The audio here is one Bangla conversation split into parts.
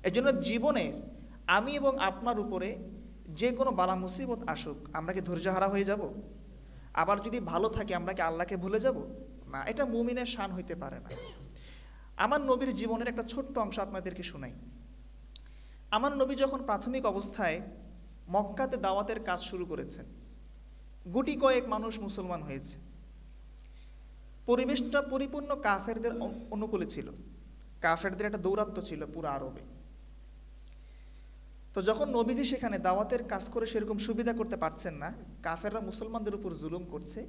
এজন্য জীবনের আমি এবং আপনার উপরে যে কোনো বালা মুসিবত আসুক, আমরা কি ধৈর্যহারা হয়ে যাব? আবার যদি ভালো থাকে আমরা কি আল্লাহকে ভুলে যাব? না, এটা মুমিনের শান হইতে পারে না। আমার নবীর জীবনের একটা ছোট্ট অংশ আপনাদেরকে শোনাই। আমার নবী যখন প্রাথমিক অবস্থায় মক্কাতে দাওয়াতের কাজ শুরু করেছেন, গুটি কয়েক মানুষ মুসলমান হয়েছে। পরিবেশটা পরিপূর্ণ কাফেরদের অনুকূলে ছিল, কাফেরদের একটা দৌরাত্ম্য ছিল পুরো আরবে। তো যখন নবীজি সেখানে দাওয়াতের কাজ করে সেরকম সুবিধা করতে পারছেন না, কাফেররা মুসলমানদের উপর জুলুম করছে,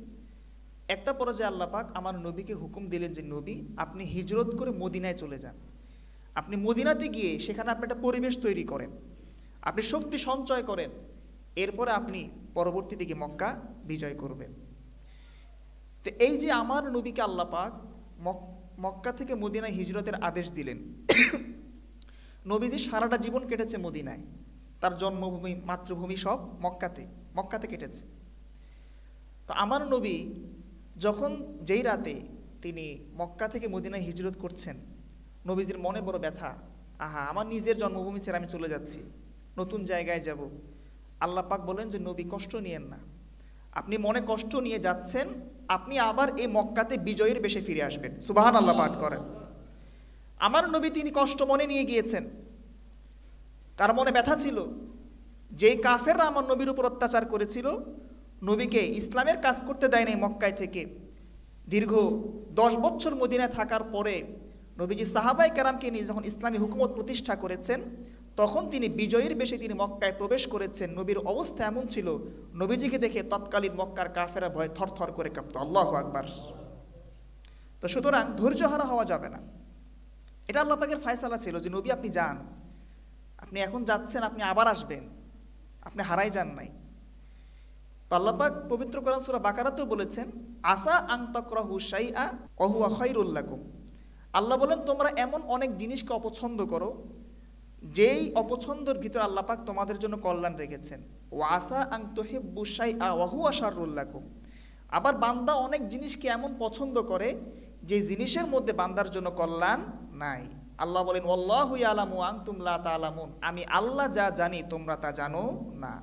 একটা পর্যায়ে আল্লাহ পাক আমার নবীকে হুকুম দিলেন যে নবী আপনি হিজরত করে মদিনায় চলে যান। আপনি মদিনাতে গিয়ে সেখানে আপনি একটা পরিবেশ তৈরি করেন, আপনি শক্তি সঞ্চয় করেন, এরপরে আপনি পরবর্তী দিকে মক্কা বিজয় করবেন। তো এই যে আমার নবীকে আল্লাহ পাক মক্কা থেকে মদিনায় হিজরতের আদেশ দিলেন। নবীজি সারাটা জীবন কেটেছে মদিনায়, তার জন্মভূমি মাতৃভূমি সব মক্কাতে কেটেছে। তো আমার নবী যখন যেই রাতে তিনি মক্কা থেকে মদিনায় হিজরত করছেন, নবীজির মনে বড় ব্যথা, আহা আমার নিজের জন্মভূমি ছেড়ে আমি চলে যাচ্ছি, নতুন জায়গায় যাব। আল্লাহ পাক বলেন যে নবী কষ্ট নিয়েন না, আপনি মনে কষ্ট নিয়ে যাচ্ছেন, আপনি আবার এই মক্কাতে বিজয়ের বেশে ফিরে আসবেন। সুবহানাল্লাহ পাঠ করেন। আমার নবী তিনি কষ্ট মনে নিয়ে গিয়েছেন, তার মনে ব্যথা ছিল। যেই কাফেররা আমার নবীর উপর অত্যাচার করেছিল, নবীকে ইসলামের কাজ করতে দেয় নাই মক্কায় থেকে, দীর্ঘ 10 বছর মদিনায় থাকার পরে নবীজি সাহাবাই কেরামকে নিয়ে যখন ইসলামী হুকুমত প্রতিষ্ঠা করেছেন, তখন তিনি বিজয়ের বেশে তিনি মক্কায় প্রবেশ করেছেন। নবীর অবস্থা এমন ছিল, নবীজিকে দেখে তৎকালীন মক্কার কাফেরা ভয় থরথর করে কাঁপত। আল্লাহু আকবার। তো সুতরাং ধৈর্যহারা হওয়া যাবে না, এটা আল্লাহ পাকের ফায়সালা ছিল যে নবী আপনি যান, আপনি এখন যাচ্ছেন, আপনি আবার আসবেন, আপনি হারাই যান নাই। তো আল্লাহ পাক পবিত্র কোরআন সূরা বাকারাতেও বলেছেন আসা আন তাকরাহু শাইআ ওয়া হুয়া খায়রুল লাকুম। আল্লাহ বলেন তোমরা এমন অনেক জিনিসকে অপছন্দ করো যেই অপছন্দের ভিতর আল্লাহ পাক তোমাদের জন্য কল্যাণ রেখেছেন। ওয়া আসা আন তুহিব্বু শাইআ ওয়া হুয়া শাররুল লাকুম। আবার বান্দা অনেক জিনিসকে এমন পছন্দ করে যে জিনিসের মধ্যে বান্দার জন্য কল্যাণ নাই। আল্লাহ বলেন ওয়াল্লাহু ইয়ালামু ওয়া আনতুম লা তা'লামুন, আমি আল্লাহ যা জানি তোমরা তা জানো না।